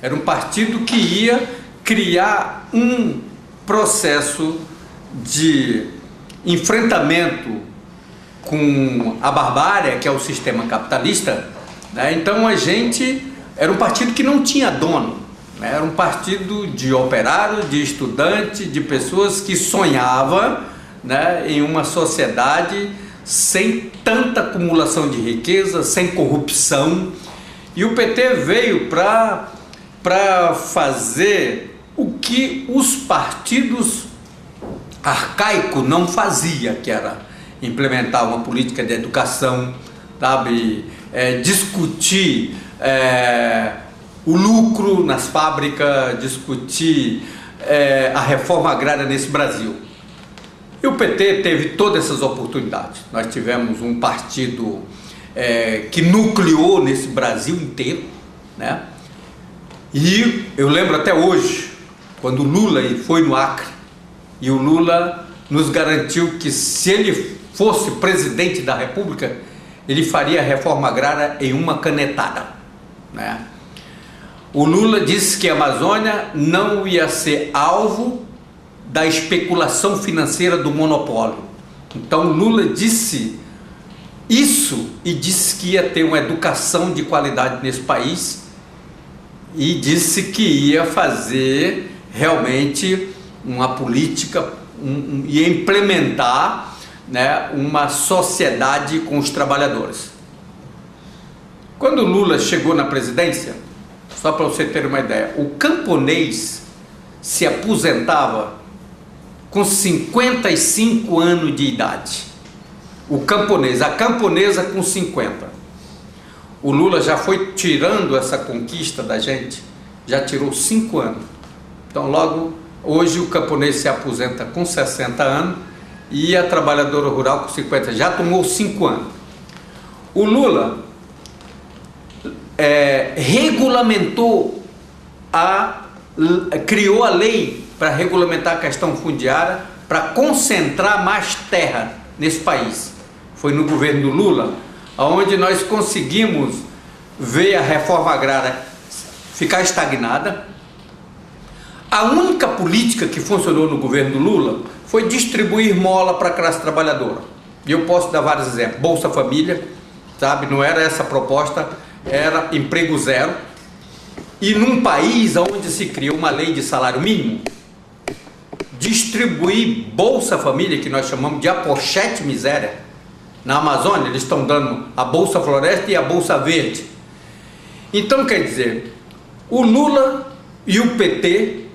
Era um partido que ia criar um processo de enfrentamento com a barbárie, que é o sistema capitalista, né? Então a gente era um partido que não tinha dono, né? Era um partido de operários, de estudantes, de pessoas que sonhavam, né, em uma sociedade sem tanta acumulação de riqueza, sem corrupção. E o PT veio para fazer o que os partidos arcaicos não faziam, que era implementar uma política de educação, sabe, discutir o lucro nas fábricas, discutir a reforma agrária nesse Brasil. E o PT teve todas essas oportunidades. Nós tivemos um partido que nucleou nesse Brasil inteiro, né? E eu lembro até hoje, quando o Lula foi no Acre, e o Lula nos garantiu que se ele fosse presidente da República, ele faria a reforma agrária em uma canetada, né? O Lula disse que a Amazônia não ia ser alvo da especulação financeira do monopólio. Então o Lula disse isso e disse que ia ter uma educação de qualidade nesse país e disse que ia fazer realmente uma política, ia implementar, né, uma sociedade com os trabalhadores. Quando o Lula chegou na presidência, só para você ter uma ideia, o camponês se aposentava com 55 anos de idade. O camponês, a camponesa com 50. O Lula já foi tirando essa conquista da gente, já tirou 5 anos. Então logo, hoje o camponês se aposenta com 60 anos e a trabalhadora rural com 50, já tomou 5 anos. O Lula regulamentou, criou a lei para regulamentar a questão fundiária, para concentrar mais terra nesse país. Foi no governo do Lula, onde nós conseguimos ver a reforma agrária ficar estagnada. A única política que funcionou no governo do Lula foi distribuir mola para a classe trabalhadora. E eu posso dar vários exemplos. Bolsa Família, sabe, não era essa a proposta, era emprego zero. E num país onde se criou uma lei de salário mínimo, distribuir Bolsa Família, que nós chamamos de apochete miséria. Na Amazônia eles estão dando a Bolsa Floresta e a Bolsa Verde. Então quer dizer, o Lula e o PT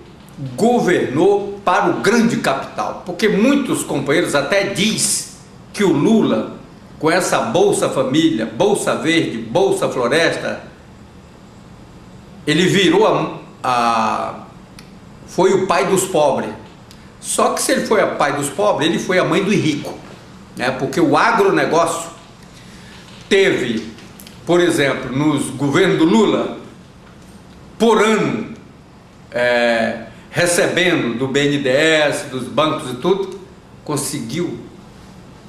governou para o grande capital, porque muitos companheiros até dizem que o Lula, com essa Bolsa Família, Bolsa Verde, Bolsa Floresta, ele virou foi o pai dos pobres. Só que se ele foi o pai dos pobres, ele foi a mãe dos ricos, né? Porque o agronegócio teve, por exemplo, nos governos do Lula, por ano, recebendo do BNDES, dos bancos e tudo, conseguiu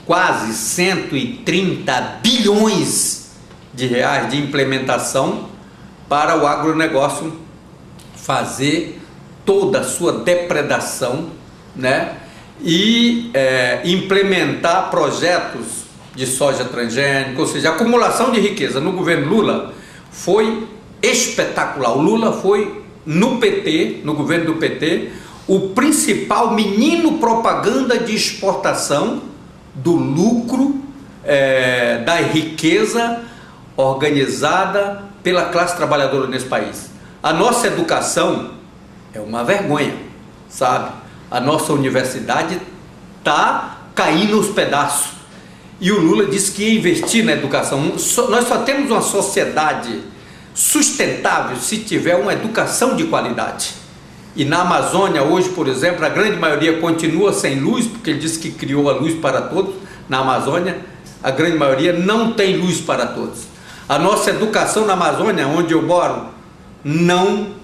quase 130 bilhões de reais de implementação para o agronegócio fazer toda a sua depredação, né? E implementar projetos de soja transgênica, ou seja, a acumulação de riqueza no governo Lula foi espetacular. O Lula foi, no PT, no governo do PT, o principal menino propaganda de exportação do lucro, da riqueza organizada pela classe trabalhadora nesse país. A nossa educação é uma vergonha, sabe? A nossa universidade está caindo aos pedaços. E o Lula disse que ia investir na educação. Nós só temos uma sociedade sustentável se tiver uma educação de qualidade. E na Amazônia hoje, por exemplo, a grande maioria continua sem luz, porque ele disse que criou a luz para todos. Na Amazônia, a grande maioria não tem luz para todos. A nossa educação na Amazônia, onde eu moro, não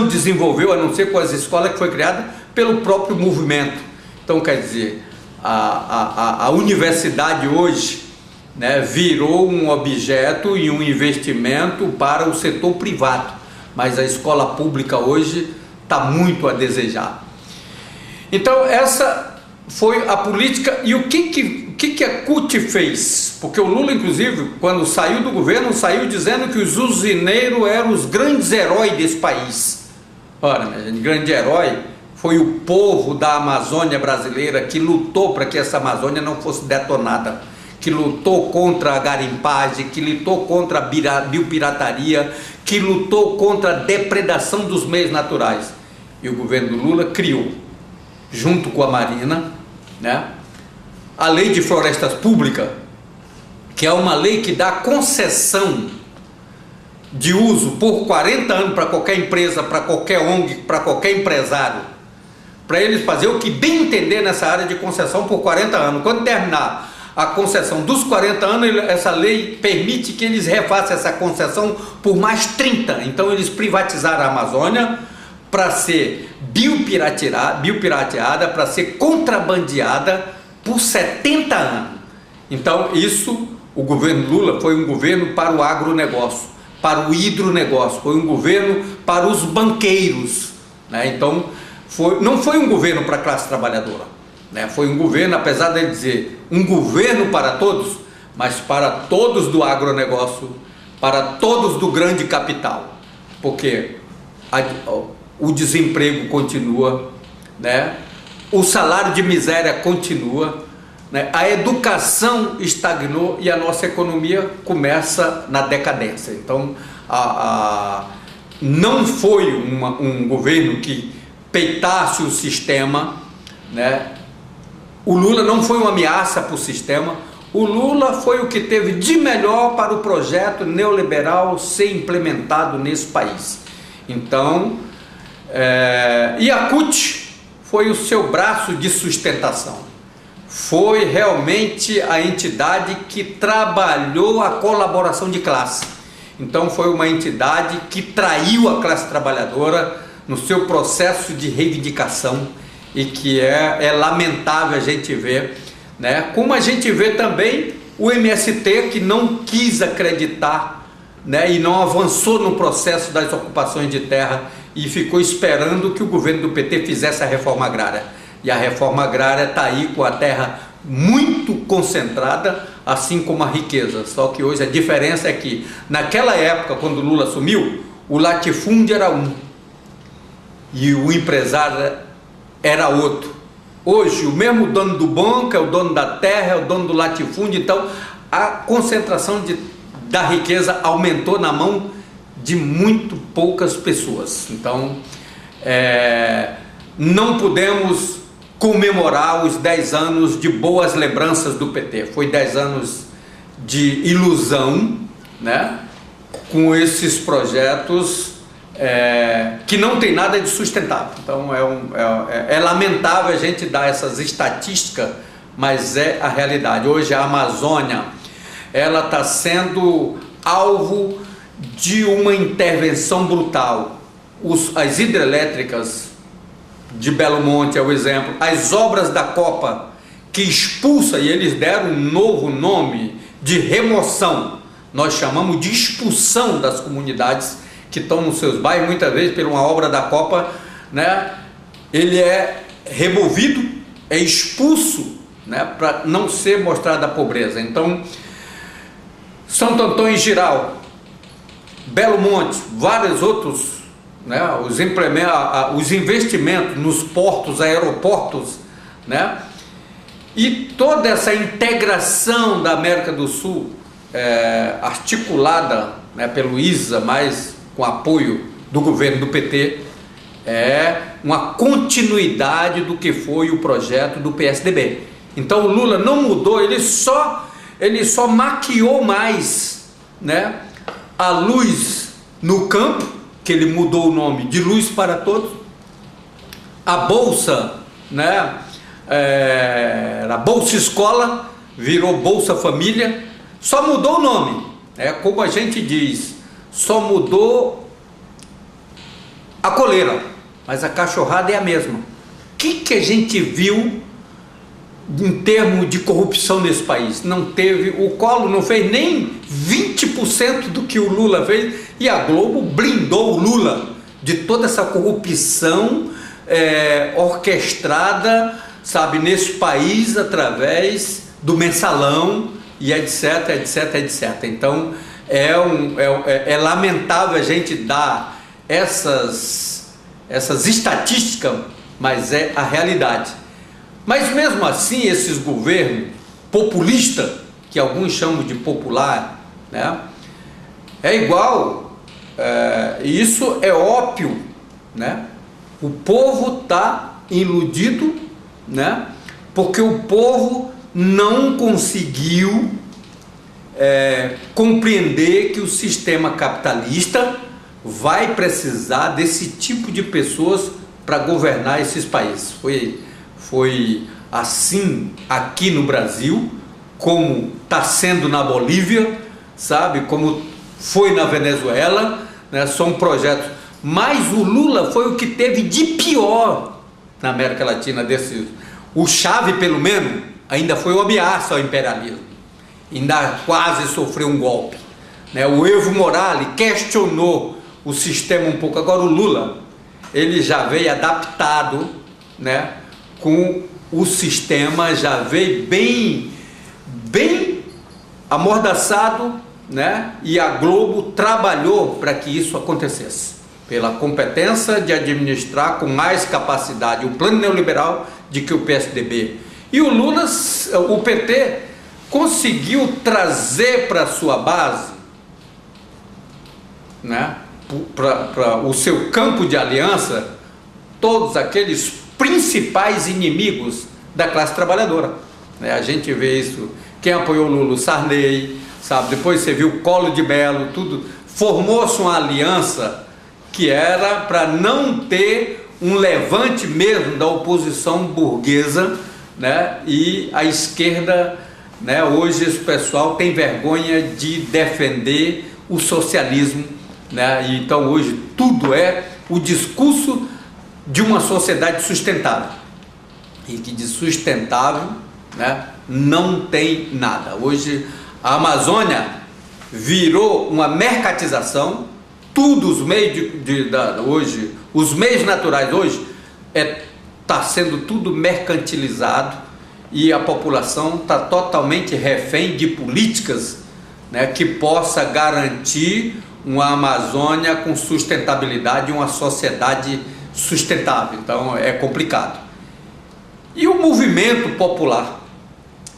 desenvolveu, a não ser com as escolas que foi criada pelo próprio movimento. Então, quer dizer, a universidade hoje, né, virou um objeto e um investimento para o setor privado. mas a escola pública hoje está muito a desejar. Então essa foi a política. E o que a CUT fez? Porque o Lula, inclusive, quando saiu do governo, saiu dizendo que os usineiros eram os grandes heróis desse país. Ora, minha gente, grande herói foi o povo da Amazônia brasileira que lutou para que essa Amazônia não fosse detonada, que lutou contra a garimpagem, que lutou contra a biopirataria, que lutou contra a depredação dos meios naturais. E o governo do Lula criou, junto com a Marina, né, a Lei de Florestas Públicas, que é uma lei que dá concessão de uso por 40 anos para qualquer empresa, para qualquer ONG, para qualquer empresário, para eles fazer o que bem entender nessa área de concessão por 40 anos. Quando terminar a concessão dos 40 anos, essa lei permite que eles refaçam essa concessão por mais 30. Então eles privatizaram a Amazônia para ser biopirateada, para ser contrabandeada por 70 anos. Então isso, o governo Lula foi um governo para o agronegócio, para o hidronegócio, foi um governo para os banqueiros, né? Então não foi um governo para a classe trabalhadora, né? Foi um governo, apesar de dizer um governo para todos, mas para todos do agronegócio, para todos do grande capital, porque o desemprego continua, né? O salário de miséria continua, né? A educação estagnou e a nossa economia começa na decadência. Então não foi um governo que peitasse o sistema, né? O Lula não foi uma ameaça para o sistema. O Lula foi o que teve de melhor para o projeto neoliberal ser implementado nesse país. Então, e a CUT foi o seu braço de sustentação. Foi realmente a entidade que trabalhou a colaboração de classe. Então foi uma entidade que traiu a classe trabalhadora no seu processo de reivindicação, e que é lamentável a gente ver, né? Como a gente vê também o MST, que não quis acreditar, né? E não avançou no processo das ocupações de terra e ficou esperando que o governo do PT fizesse a reforma agrária. E a reforma agrária está aí com a terra muito concentrada, assim como a riqueza. Só que hoje a diferença é que naquela época, quando o Lula assumiu, o latifúndio era um e o empresário era outro. Hoje o mesmo dono do banco é o dono da terra, é o dono do latifúndio. Então a concentração da riqueza aumentou na mão de muito poucas pessoas. Então não podemos comemorar os 10 anos de boas lembranças do PT. Foi 10 anos de ilusão, né? Com esses projetos que não tem nada de sustentável. Então é lamentável a gente dar essas estatísticas, mas é a realidade. Hoje a Amazônia ela está sendo alvo de uma intervenção brutal. As hidrelétricas de Belo Monte é o exemplo, as obras da Copa que expulsa, e eles deram um novo nome de remoção, nós chamamos de expulsão das comunidades que estão nos seus bairros. Muitas vezes por uma obra da Copa, né, ele é removido, é expulso, né, para não ser mostrada a pobreza. Então Santo Antônio e Giral, Belo Monte, vários outros, né, os investimentos nos portos, aeroportos, né, e toda essa integração da América do Sul, articulada, né, pelo ISA, mas com apoio do governo do PT, é uma continuidade do que foi o projeto do PSDB. Então o Lula não mudou, ele só maquiou mais, né, a luz no campo, que ele mudou o nome de Luz para Todos. A Bolsa, né, a Bolsa Escola virou Bolsa Família, só mudou o nome, como a gente diz, só mudou a coleira, mas a cachorrada é a mesma. O que a gente viu em termos de corrupção nesse país? Não teve, o Collor não fez nem 20 20% do que o Lula fez, e a Globo blindou o Lula de toda essa corrupção orquestrada, sabe, nesse país através do mensalão e etc, etc, etc. Então é lamentável a gente dar essas estatísticas, mas é a realidade. Mas mesmo assim, esses governos populistas, que alguns chamam de popular, né, é igual, isso é óbvio, né? O povo está iludido, né? Porque o povo não conseguiu compreender que o sistema capitalista vai precisar desse tipo de pessoas para governar esses países. Foi assim aqui no Brasil, como está sendo na Bolívia, sabe, como foi na Venezuela, né? São projetos. Mas o Lula foi o que teve de pior na América Latina desses. O Chávez, pelo menos, ainda foi o ameaça ao imperialismo, ainda quase sofreu um golpe, né? O Evo Morales questionou o sistema um pouco. Agora o Lula, ele já veio adaptado, né, com o sistema, já veio bem amordaçado, né? E a Globo trabalhou para que isso acontecesse, pela competência de administrar com mais capacidade o plano neoliberal de que o PSDB. E o Lula, o PT, conseguiu trazer para a sua base, né, para o seu campo de aliança, todos aqueles principais inimigos da classe trabalhadora, né? A gente vê isso, quem apoiou o Lula, o Sarney, sabe? Depois você viu o Collor de Mello, tudo, formou-se uma aliança que era para não ter um levante mesmo da oposição burguesa, né? E a esquerda, né, hoje esse pessoal tem vergonha de defender o socialismo, né? E então hoje tudo é o discurso de uma sociedade sustentável, e que de sustentável, né, não tem nada. Hoje a Amazônia virou uma mercatização. Tudo, os meios hoje, os meios naturais hoje está sendo tudo mercantilizado, e a população está totalmente refém de políticas, né, que possa garantir uma Amazônia com sustentabilidade, uma sociedade sustentável. Então é complicado. E o movimento popular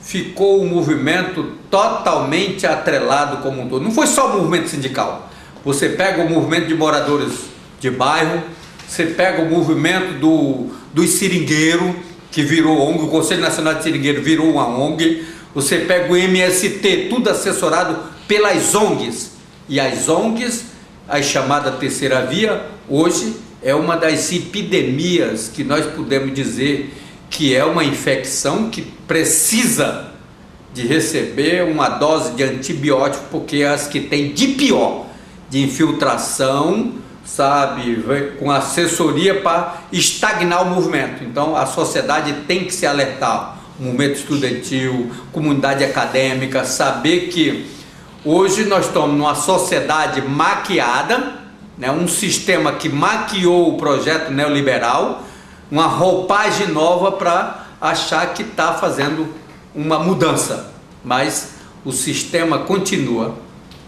ficou um movimento totalmente atrelado como um todo. Não foi só o movimento sindical. Você pega o movimento de moradores de bairro, você pega o movimento dos seringueiros, que virou ONG, o Conselho Nacional de Seringueiro virou uma ONG, você pega o MST, tudo assessorado pelas ONGs, e as ONGs, a chamada terceira via, hoje é uma das epidemias que nós podemos dizer que é uma infecção que precisa de receber uma dose de antibiótico, porque é as que tem de pior, de infiltração, sabe, com assessoria para estagnar o movimento. Então a sociedade tem que se alertar, o movimento estudantil, comunidade acadêmica, saber que hoje nós estamos numa sociedade maquiada, né, um sistema que maquiou o projeto neoliberal, uma roupagem nova para achar que está fazendo uma mudança, mas o sistema continua,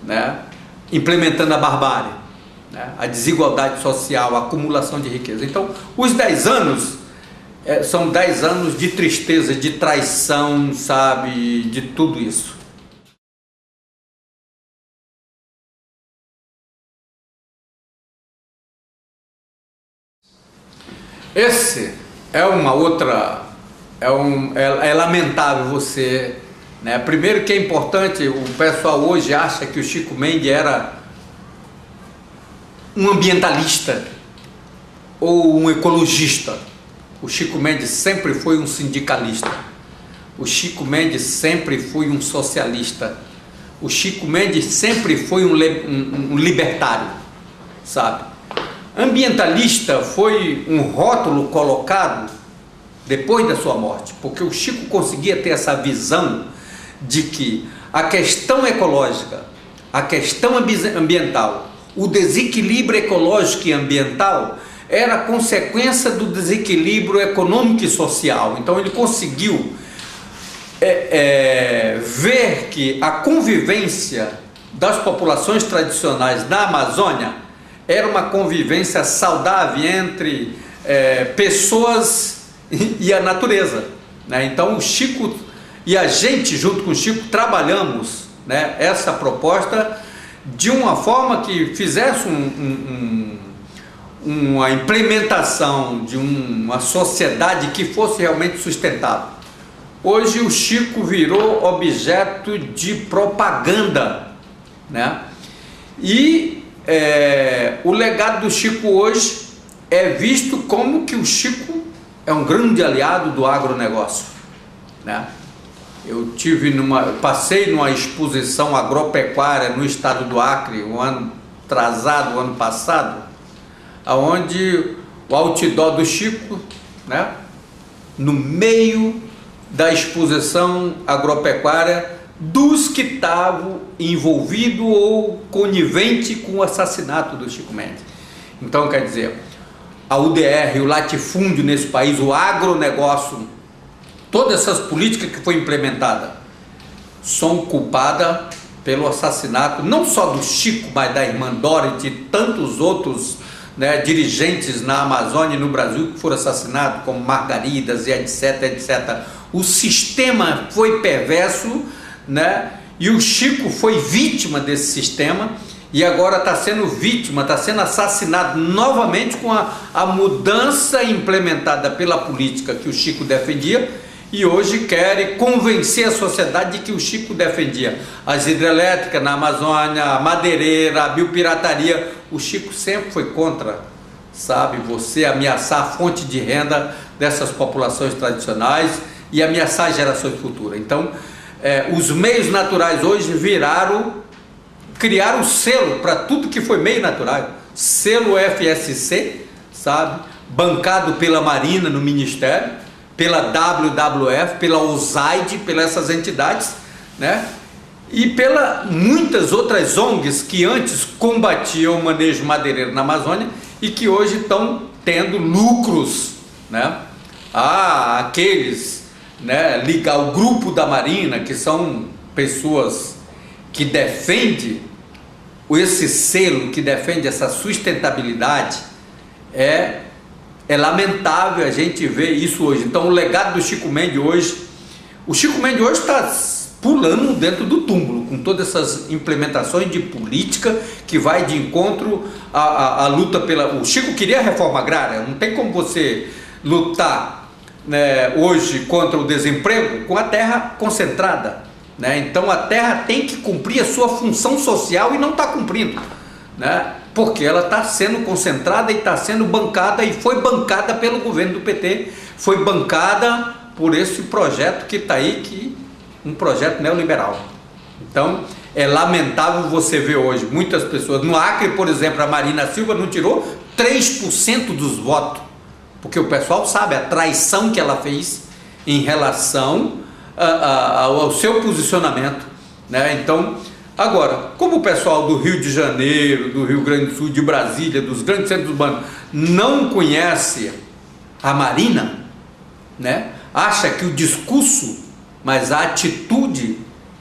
né, implementando a barbárie, né, a desigualdade social, a acumulação de riqueza. Então, os 10 anos são 10 anos de tristeza, de traição, sabe, de tudo isso. Esse é uma outra, é lamentável você, né? Primeiro que é importante, o pessoal hoje acha que o Chico Mendes era um ambientalista ou um ecologista. O Chico Mendes sempre foi um sindicalista. O Chico Mendes sempre foi um socialista. O Chico Mendes sempre foi um libertário, sabe? Ambientalista foi um rótulo colocado depois da sua morte, porque o Chico conseguia ter essa visão de que a questão ecológica a questão ambiental, o desequilíbrio ecológico e ambiental era consequência do desequilíbrio econômico e social. Então ele conseguiu ver que a convivência das populações tradicionais da Amazônia era uma convivência saudável entre pessoas e a natureza, né? Então o Chico e a gente, junto com o Chico, trabalhamos, né, essa proposta de uma forma que fizesse uma implementação de uma sociedade que fosse realmente sustentável. Hoje o Chico virou objeto de propaganda, né? E o legado do Chico hoje é visto como que o Chico é um grande aliado do agronegócio, né? Eu passei numa exposição agropecuária no estado do Acre, o ano passado, onde o outdoor do Chico, né, no meio da exposição agropecuária dos que estavam envolvidos ou coniventes com o assassinato do Chico Mendes. Então, quer dizer, a UDR, o latifúndio nesse país, o agronegócio, todas essas políticas que foi implementada são culpadas pelo assassinato não só do Chico, mas da irmã Dora e de tantos outros, né, dirigentes na Amazônia e no Brasil que foram assassinados, como Margaridas e etc, etc. O sistema foi perverso, né, e o Chico foi vítima desse sistema e agora está sendo vítima, está sendo assassinado novamente com a mudança implementada pela política que o Chico defendia. E hoje querem convencer a sociedade de que o Chico defendia as hidrelétricas na Amazônia, a madeireira, a biopirataria. O Chico sempre foi contra, sabe, você ameaçar a fonte de renda dessas populações tradicionais e ameaçar as gerações futuras. Então, os meios naturais hoje criaram selo para tudo que foi meio natural. Selo FSC, sabe, bancado pela Marina no Ministério, pela WWF, pela USAID, pelas essas entidades, né? E pela muitas outras ONGs que antes combatiam o manejo madeireiro na Amazônia e que hoje estão tendo lucros, né? Aqueles, né, ligar o grupo da Marina, que são pessoas que defendem esse selo, que defende essa sustentabilidade, é lamentável a gente ver isso hoje. Então o legado do Chico Mendes hoje, o Chico Mendes hoje está pulando dentro do túmulo, com todas essas implementações de política que vai de encontro à luta o Chico queria a reforma agrária. Não tem como você lutar, né, hoje contra o desemprego com a terra concentrada, né? Então a terra tem que cumprir a sua função social e não está cumprindo, né? Porque ela está sendo concentrada e está sendo bancada, e foi bancada pelo governo do PT, foi bancada por esse projeto que está aí, um projeto neoliberal. Então é lamentável você ver hoje muitas pessoas, no Acre, por exemplo, a Marina Silva não tirou 3% dos votos, porque o pessoal sabe a traição que ela fez em relação ao seu posicionamento, né? Então, agora, como o pessoal do Rio de Janeiro, do Rio Grande do Sul, de Brasília, dos grandes centros urbanos, não conhece a Marina, né, acha que o discurso, mas a atitude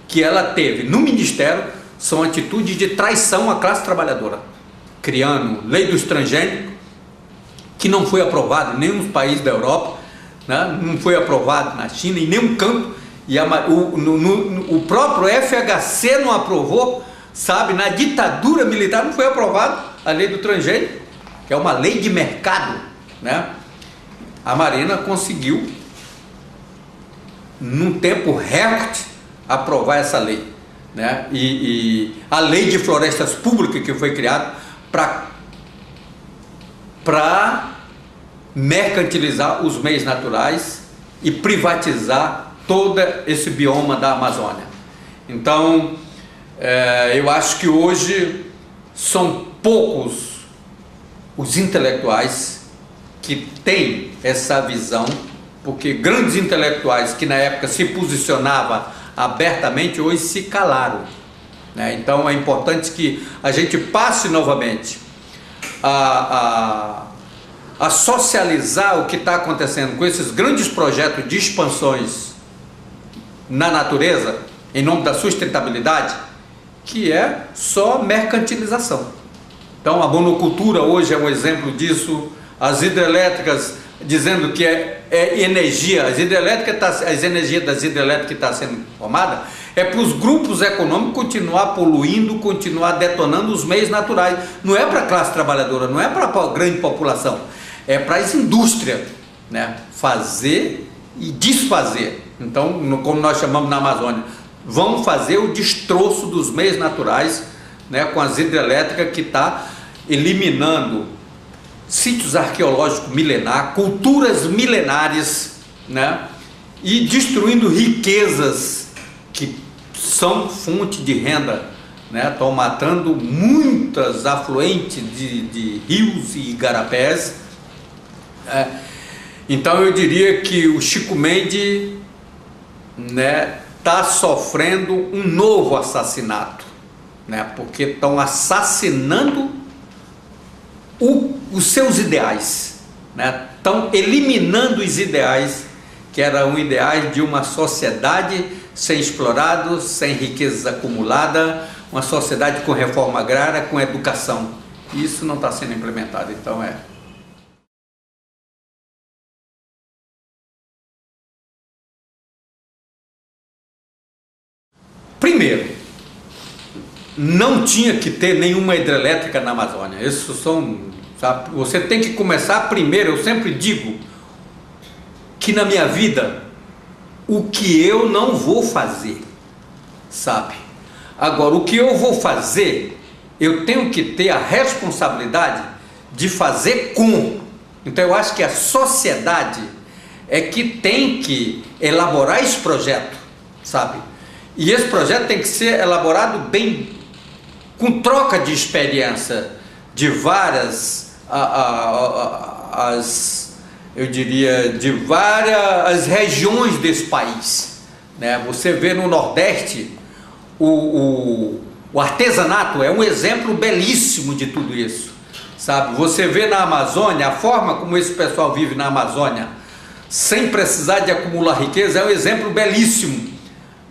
que ela teve no Ministério são atitudes de traição à classe trabalhadora, criando lei do estrangeiro, que não foi aprovada em nenhum país da Europa, né, não foi aprovado na China, em nenhum canto. E o próprio FHC não aprovou, sabe, na ditadura militar não foi aprovado a lei do estrangeiro, que é uma lei de mercado, né? A Marina conseguiu, num tempo recorde, aprovar essa lei, né? E a lei de florestas públicas que foi criada para mercantilizar os meios naturais e privatizar todo esse bioma da Amazônia. Então, eu acho que hoje são poucos os intelectuais que têm essa visão, porque grandes intelectuais que na época se posicionavam abertamente, hoje se calaram, né? Então é importante que a gente passe novamente a socializar o que está acontecendo com esses grandes projetos de expansões na natureza, em nome da sustentabilidade, que é só mercantilização. Então a monocultura hoje é um exemplo disso, as hidrelétricas dizendo que é energia, as energias das hidrelétricas que está sendo formada, é para os grupos econômicos continuar poluindo, continuar detonando os meios naturais. Não é para a classe trabalhadora, não é para a grande população, é para as indústrias, né? Fazer e desfazer. Então, como nós chamamos na Amazônia, vão fazer o destroço dos meios naturais, né? Com as hidrelétricas que está eliminando sítios arqueológicos milenares, culturas milenares, né? E destruindo riquezas que são fonte de renda, né? Estão matando muitas afluentes de rios e igarapés. Então eu diria que o Chico Mendes, né, está sofrendo um novo assassinato, né? Porque estão assassinando os seus ideais, né? Estão eliminando os ideais que eram ideais de uma sociedade sem explorados, sem riquezas acumuladas, uma sociedade com reforma agrária, com educação. Isso não está sendo implementado, então Primeiro, não tinha que ter nenhuma hidrelétrica na Amazônia. Isso sabe, você tem que começar primeiro. Eu sempre digo que na minha vida, o que eu não vou fazer, sabe? Agora, o que eu vou fazer, eu tenho que ter a responsabilidade de fazer com. Então eu acho que a sociedade é que tem que elaborar esse projeto, sabe? E esse projeto tem que ser elaborado bem, com troca de experiência de várias, eu diria, de várias regiões desse país, né? Você vê no Nordeste, o artesanato é um exemplo belíssimo de tudo isso, sabe? Você vê na Amazônia, a forma como esse pessoal vive na Amazônia, sem precisar de acumular riqueza, é um exemplo belíssimo.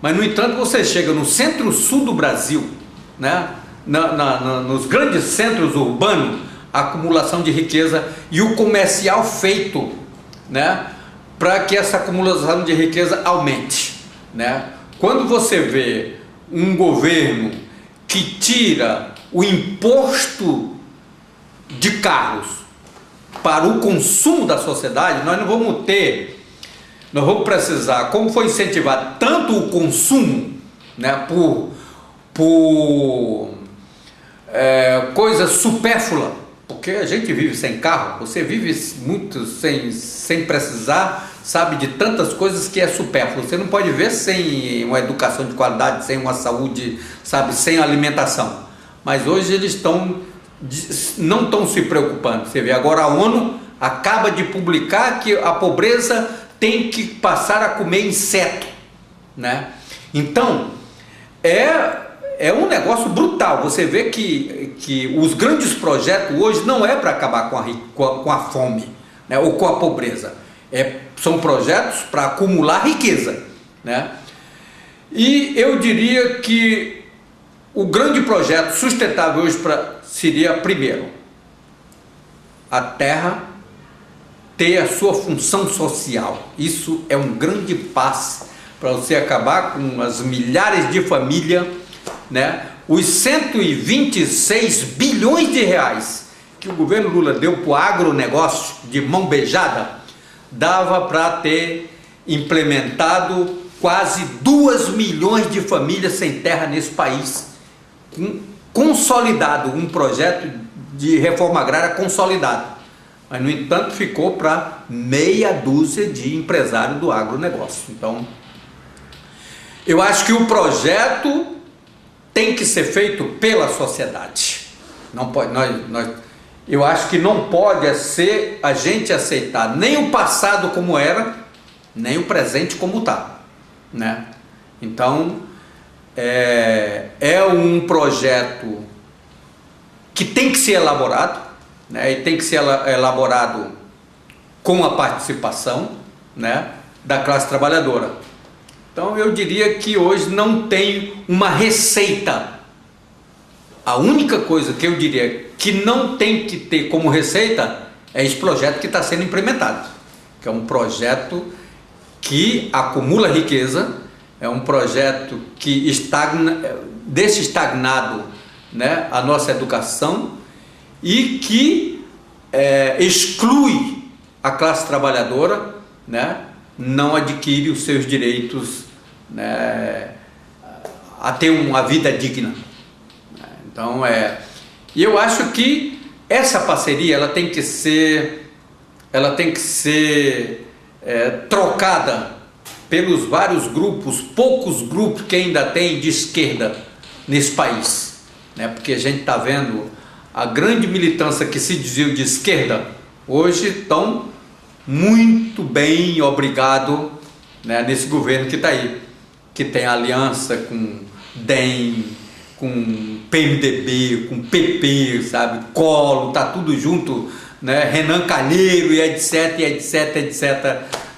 Mas, no entanto, você chega no centro-sul do Brasil, né? Nos grandes centros urbanos, a acumulação de riqueza e o comercial feito, né? Para que essa acumulação de riqueza aumente, né? Quando você vê um governo que tira o imposto de carros para o consumo da sociedade, nós vamos precisar, como foi incentivado tanto o consumo, né, por coisas supérfluas, porque a gente vive sem carro, você vive muito sem precisar, sabe, de tantas coisas que é supérfluo. Você não pode ver sem uma educação de qualidade, sem uma saúde, sabe, sem alimentação. Mas hoje eles não estão se preocupando. Você vê, agora a ONU acaba de publicar que a pobreza tem que passar a comer inseto, né? Então, é um negócio brutal. Você vê que os grandes projetos hoje não é para acabar com a fome, né? Ou com a pobreza. São projetos para acumular riqueza, né? E eu diria que o grande projeto sustentável hoje seria, primeiro, a terra ter a sua função social. Isso é um grande passo para você acabar com as milhares de famílias, né? Os 126 bilhões de reais que o governo Lula deu para o agronegócio de mão beijada, dava para ter implementado quase 2 milhões de famílias sem terra nesse país, consolidado, um projeto de reforma agrária consolidado. Mas, no entanto, ficou para meia dúzia de empresários do agronegócio. Então, eu acho que o projeto tem que ser feito pela sociedade. Não pode, eu acho que não pode ser a gente aceitar nem o passado como era, nem o presente como está, né? Então, é um projeto que tem que ser elaborado, né, e tem que ser elaborado com a participação, né, da classe trabalhadora. Então eu diria que hoje não tem uma receita. A única coisa que eu diria que não tem que ter como receita é esse projeto que está sendo implementado, que é um projeto que acumula riqueza, é um projeto que deixa estagnado, né, a nossa educação e que exclui a classe trabalhadora, né, não adquire os seus direitos, né, a ter uma vida digna. Então e eu acho que essa parceria ela tem que ser trocada pelos vários grupos, poucos grupos que ainda tem de esquerda nesse país, né? Porque a gente está vendo a grande militância que se dizia de esquerda, hoje estão muito bem, obrigado, né, nesse governo que está aí, que tem aliança com DEM, com PMDB, com PP, sabe, Collor, tá tudo junto, né, Renan Calheiro e etc,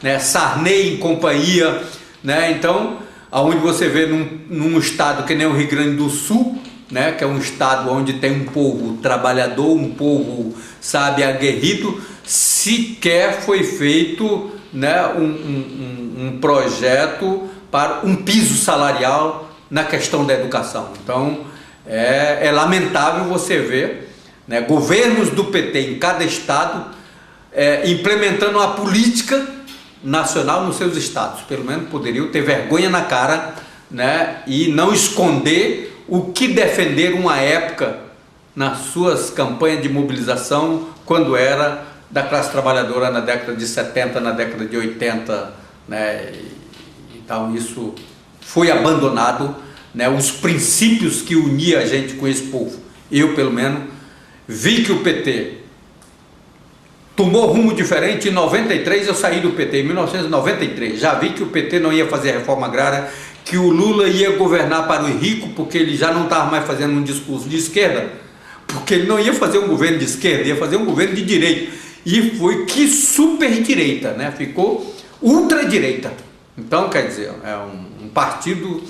né, Sarney em companhia, né, então, aonde você vê num estado que nem o Rio Grande do Sul, né, que é um estado onde tem um povo trabalhador, um povo, sabe, aguerrido, sequer foi feito, né, um projeto para um piso salarial na questão da educação. Então é lamentável você ver, né, governos do PT em cada estado implementando uma política nacional nos seus estados. Pelo menos poderiam ter vergonha na cara, né, e não esconder o que defenderam uma época nas suas campanhas de mobilização, quando era da classe trabalhadora na década de 70, na década de 80, né? Então isso foi abandonado, né? Os princípios que uniam a gente com esse povo. Eu, pelo menos, vi que o PT tomou rumo diferente. Em 93 eu saí do PT, em 1993, já vi que o PT não ia fazer reforma agrária, que o Lula ia governar para o rico, porque ele já não estava mais fazendo um discurso de esquerda, porque ele não ia fazer um governo de esquerda, ia fazer um governo de direita, e foi que super direita, né? Ficou ultradireita. Então, quer dizer, é um partido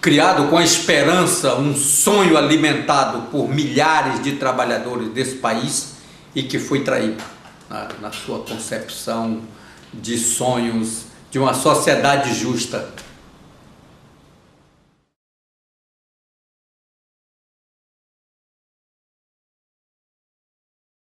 criado com a esperança, um sonho alimentado por milhares de trabalhadores desse país e que foi traído na sua concepção de sonhos de uma sociedade justa.